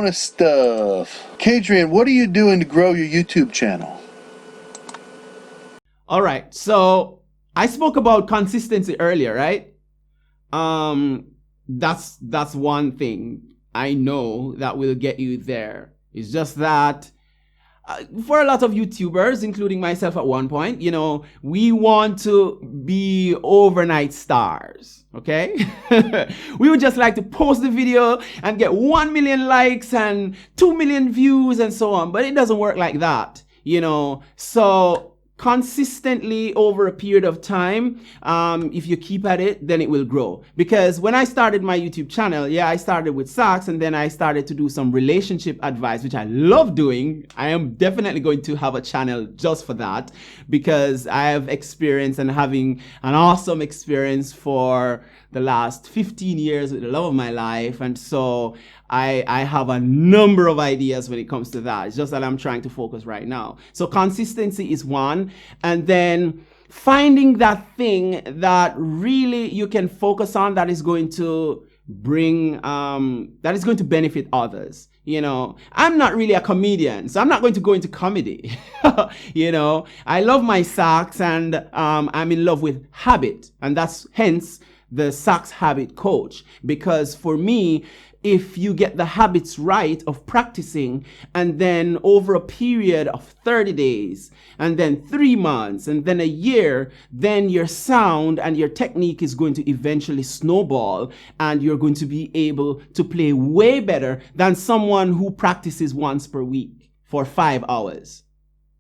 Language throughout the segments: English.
bonus stuff. Kadrian, what are you doing to grow your YouTube channel? All right. So I spoke about consistency earlier, right? That's one thing I know that will get you there. It's just that for a lot of YouTubers, including myself at one point, we want to be overnight stars, okay? We would just like to post the video and get 1 million likes and 2 million views and so on, but it doesn't work like that, So consistently over a period of time, if you keep at it, then it will grow. Because when I started my YouTube channel, I started with socks, and then I started to do some relationship advice, which I love doing. I am definitely going to have a channel just for that, because I have experience and having an awesome experience for the last 15 years with the love of my life. And so I have a number of ideas when it comes to that. It's just that I'm trying to focus right now. So consistency is one. And then finding that thing that really you can focus on that is going to bring, that is going to benefit others. I'm not really a comedian, so I'm not going to go into comedy. I love my socks, and I'm in love with habit. And that's hence the Socks Habit Coach. Because for me, if you get the habits right of practicing, and then over a period of 30 days, and then 3 months, and then a year, then your sound and your technique is going to eventually snowball, and you're going to be able to play way better than someone who practices once per week for 5 hours.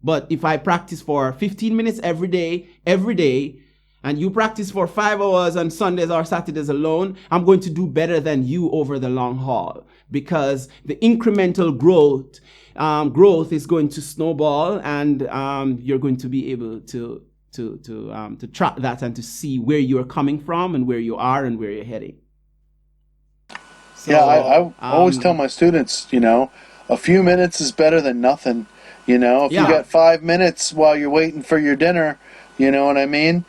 But if I practice for 15 minutes every day, and you practice for 5 hours on Sundays or Saturdays alone, I'm going to do better than you over the long haul, because the incremental growth is going to snowball, and you're going to be able to track that and to see where you're coming from and where you are and where you're heading. So, I always tell my students, a few minutes is better than nothing. If you got 5 minutes while you're waiting for your dinner, you know what I mean?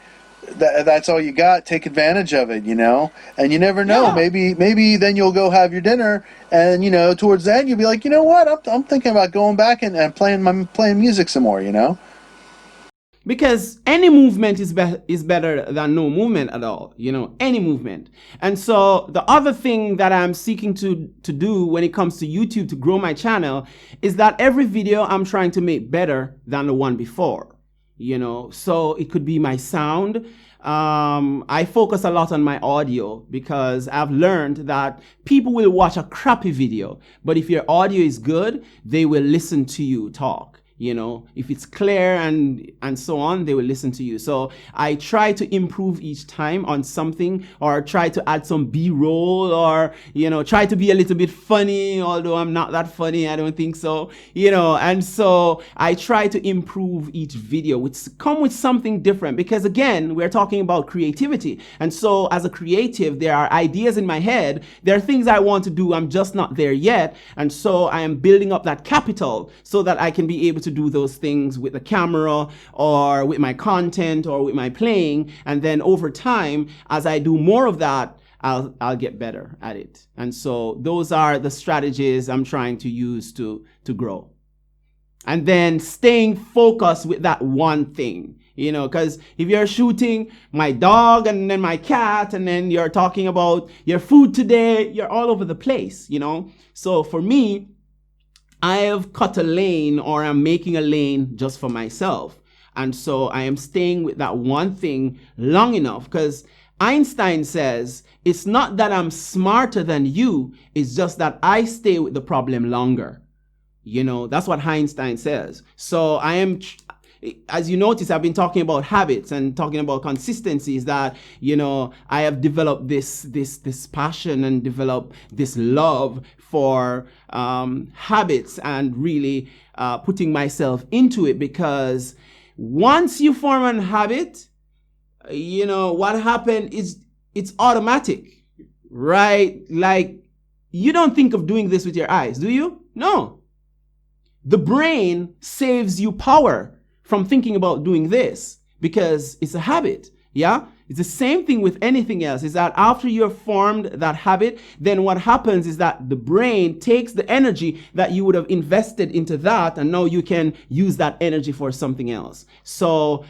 That's all you got. Take advantage of it, and you never know. Maybe then you'll go have your dinner, and towards the end you'll be like, what? I'm thinking about going back and playing music some more. Because any movement is better than no movement at all. Any movement. And so the other thing that I'm seeking to do when it comes to YouTube to grow my channel is that every video I'm trying to make better than the one before. So it could be my sound. I focus a lot on my audio, because I've learned that people will watch a crappy video, but if your audio is good, they will listen to you talk. If it's clear and so on, they will listen to you. So I try to improve each time on something, or try to add some B-roll, or, try to be a little bit funny, although I'm not that funny. I don't think so, and so I try to improve each video, come with something different, because again, we're talking about creativity. And so as a creative, there are ideas in my head. There are things I want to do. I'm just not there yet. And so I am building up that capital so that I can be able to do those things with the camera, or with my content, or with my playing. And then over time, as I do more of that, I'll get better at it. And so those are the strategies I'm trying to use to grow. And then staying focused with that one thing, because if you're shooting my dog and then my cat, and then you're talking about your food today, you're all over the place, So for me, I have cut a lane, or I'm making a lane just for myself. And so I am staying with that one thing long enough, because Einstein says, it's not that I'm smarter than you, it's just that I stay with the problem longer. That's what Einstein says. So I am, as you notice, I've been talking about habits and talking about consistency, is that, I have developed this passion and developed this love for habits, and really putting myself into it, because once you form a habit, what happened is it's automatic, right? Like, you don't think of doing this with your eyes, do you? No. The brain saves you power from thinking about doing this, because it's a habit. Yeah. It's the same thing with anything else, is that after you've formed that habit, then what happens is that the brain takes the energy that you would have invested into that, and now you can use that energy for something else. So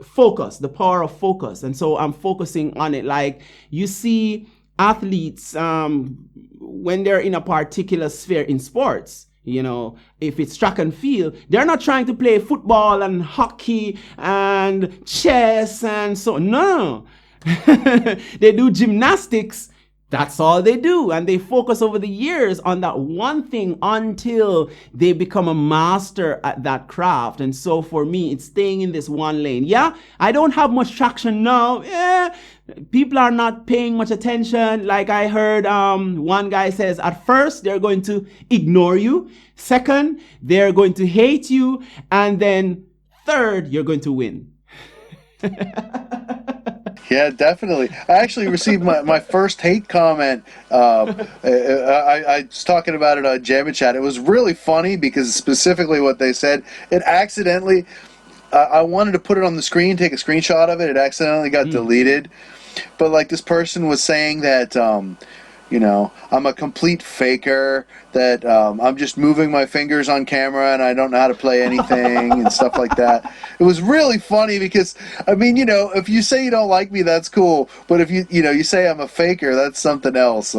focus, the power of focus. And so I'm focusing on it. Like you see athletes when they're in a particular sphere in sports, you know, if it's track and field, they're not trying to play football and hockey and chess and so, no. They do gymnastics. That's all they do. And they focus over the years on that one thing until they become a master at that craft. And so for me, it's staying in this one lane. Yeah, I don't have much traction now. Yeah, people are not paying much attention. Like I heard one guy says, at first, they're going to ignore you. Second, they're going to hate you. And then third, you're going to win. Yeah, definitely. I actually received my first hate comment. I was talking about it on Jam and Chat. It was really funny because specifically what they said, it accidentally, I wanted to put it on the screen, take a screenshot of it. It accidentally got deleted. But like this person was saying that, you know, I'm a complete faker, that I'm just moving my fingers on camera and I don't know how to play anything and stuff like that. It was really funny because, I mean, you know, if you say you don't like me, that's cool. But if you say I'm a faker, that's something else.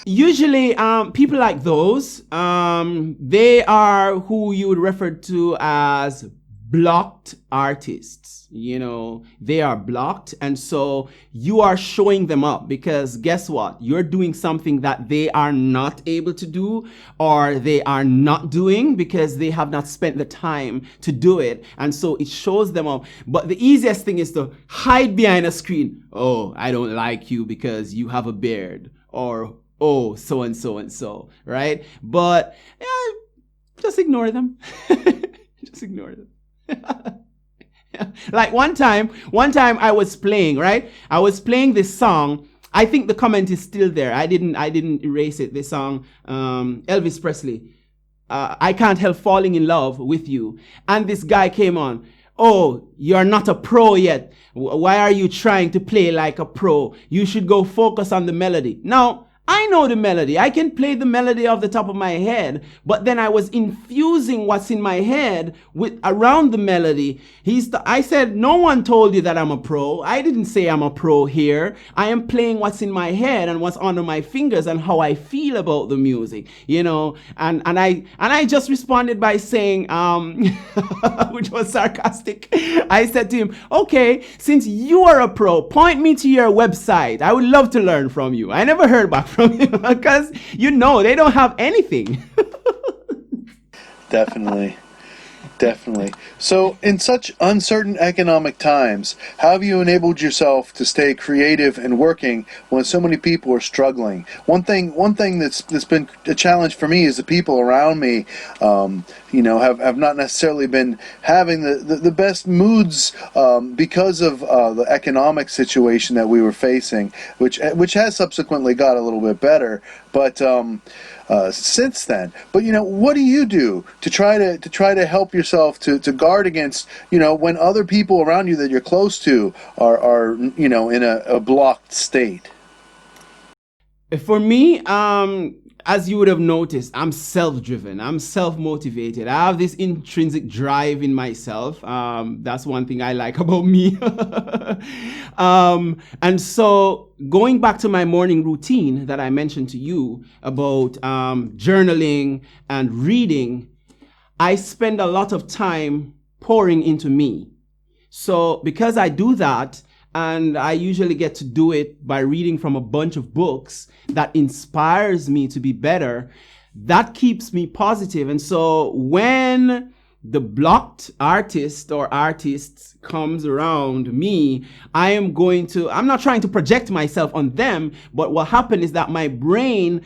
Usually, people like those, they are who you would refer to as blocked artists. You know, they are blocked. And so you are showing them up because guess what? You're doing something that they are not able to do, or they are not doing because they have not spent the time to do it. And so it shows them up. But the easiest thing is to hide behind a screen. Oh, I don't like you because you have a beard, or oh, so and so and so, right? But just ignore them. Just ignore them. Like one time I was playing, right? I was playing this song. I think the comment is still there. I didn't erase it. This song, Elvis Presley, I Can't Help Falling in Love with You. And this guy came on. Oh, you're not a pro yet. Why are you trying to play like a pro? You should go focus on the melody. Now, I know the melody. I can play the melody off the top of my head, but then I was infusing what's in my head with around the melody. I said, no one told you that I'm a pro. I didn't say I'm a pro here. I am playing what's in my head and what's under my fingers and how I feel about the music, you know. And I just responded by saying, which was sarcastic. I said to him, okay, since you are a pro, point me to your website. I would love to learn from you. I never heard back from him because, you know, they don't have anything. Definitely. So in such uncertain economic times, how have you enabled yourself to stay creative and working when so many people are struggling? One thing that's been a challenge for me is the people around me, you know, have not necessarily been having the best moods because of the economic situation that we were facing, which has subsequently got a little bit better, but since then. But you know, what do you do to try to help yourself to guard against, you know, when other people around you that you're close to are you know, in a blocked state? For me, as you would have noticed, I'm self-driven. I'm self-motivated. I have this intrinsic drive in myself. That's one thing I like about me. And so going back to my morning routine that I mentioned to you about journaling and reading, I spend a lot of time pouring into me. So because I do that, and I usually get to do it by reading from a bunch of books that inspires me to be better, that keeps me positive. And so when the blocked artist or artists comes around me, I'm not trying to project myself on them, but what happened is that my brain,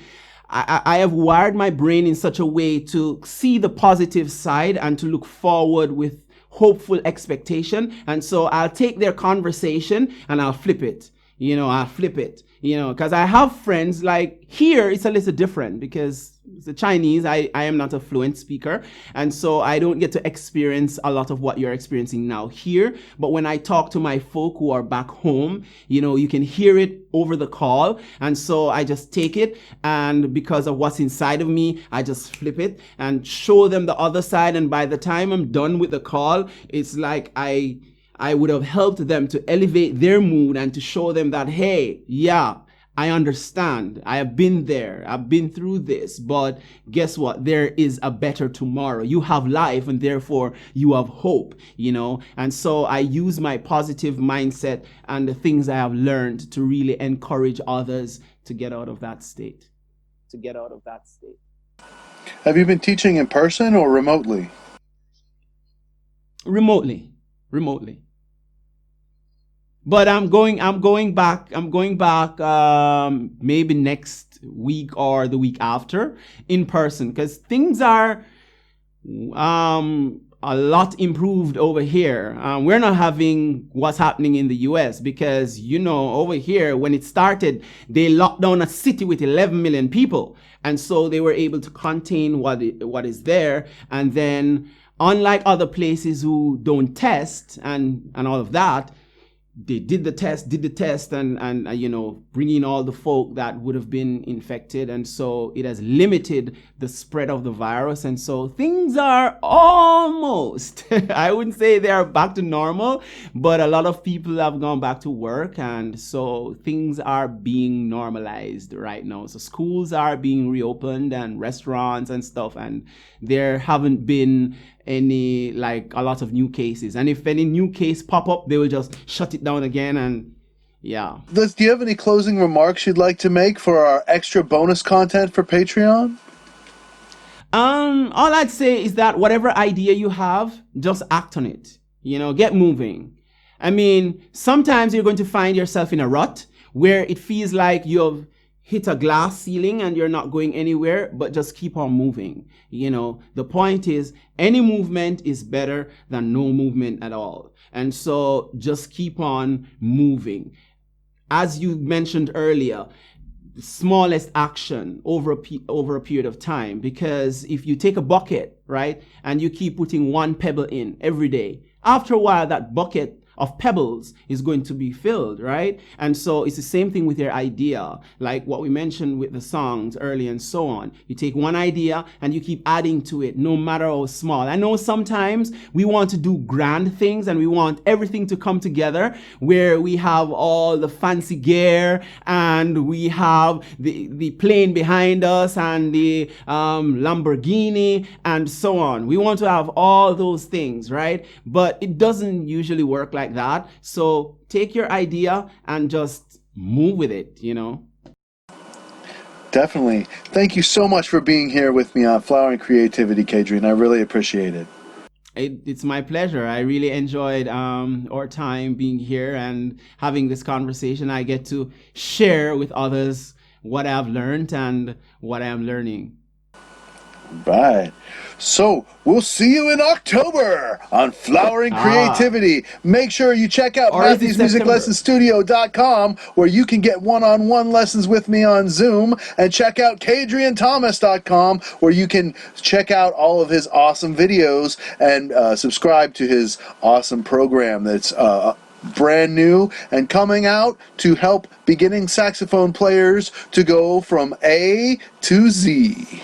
I have wired my brain in such a way to see the positive side and to look forward with hopeful expectation. And so I'll take their conversation and I'll flip it. I flip it, because I have friends like here. It's a little different because the Chinese, I am not a fluent speaker. And so I don't get to experience a lot of what you're experiencing now here. But when I talk to my folk who are back home, you can hear it over the call. And so I just take it. And because of what's inside of me, I just flip it and show them the other side. And by the time I'm done with the call, it's like I would have helped them to elevate their mood and to show them that, hey, yeah, I understand. I have been there. I've been through this. But guess what? There is a better tomorrow. You have life and therefore you have hope, And so I use my positive mindset and the things I have learned to really encourage others to get out of that state. Have you been teaching in person or remotely? Remotely. But I'm going back maybe next week or the week after in person, because things are a lot improved over here. We're not having what's happening in the US because, over here, when it started, they locked down a city with 11 million people. And so they were able to contain what is there. And then unlike other places who don't test and all of that, they did the test and bringing all the folk that would have been infected. And so it has limited the spread of the virus. And so things are almost, I wouldn't say they are back to normal, but a lot of people have gone back to work. And so things are being normalized right now. So schools are being reopened and restaurants and stuff. And there haven't been a lot of new cases, and if any new case pop up, they will just shut it down again. And yeah. Do you have any closing remarks you'd like to make for our extra bonus content for Patreon? All I'd say is that whatever idea you have, just act on it. Get moving. I mean, sometimes you're going to find yourself in a rut where it feels like you've hit a glass ceiling and you're not going anywhere, but just keep on moving. The point is any movement is better than no movement at all. And so just keep on moving. As you mentioned earlier, the smallest action over a period of time, because if you take a bucket, right, and you keep putting one pebble in every day, after a while that bucket of pebbles is going to be filled, right? And so it's the same thing with your idea, like what we mentioned with the songs earlier and so on. You take one idea and you keep adding to it, no matter how small. I know sometimes we want to do grand things and we want everything to come together where we have all the fancy gear and we have the plane behind us and the Lamborghini and so on. We want to have all those things, right? But it doesn't usually work like that. So take your idea and just move with it, Definitely. Thank you so much for being here with me on Flowering Creativity, Kadrian. I really appreciate it. It's my pleasure. I really enjoyed our time being here and having this conversation. I get to share with others what I've learned and what I'm learning. Right. So we'll see you in October on Flowering Creativity. Make sure you check out MatthewsMusicLessonStudio.com where you can get one-on-one lessons with me on Zoom, and check out KadrianThomas.com where you can check out all of his awesome videos and subscribe to his awesome program that's brand new and coming out to help beginning saxophone players to go from A to Z.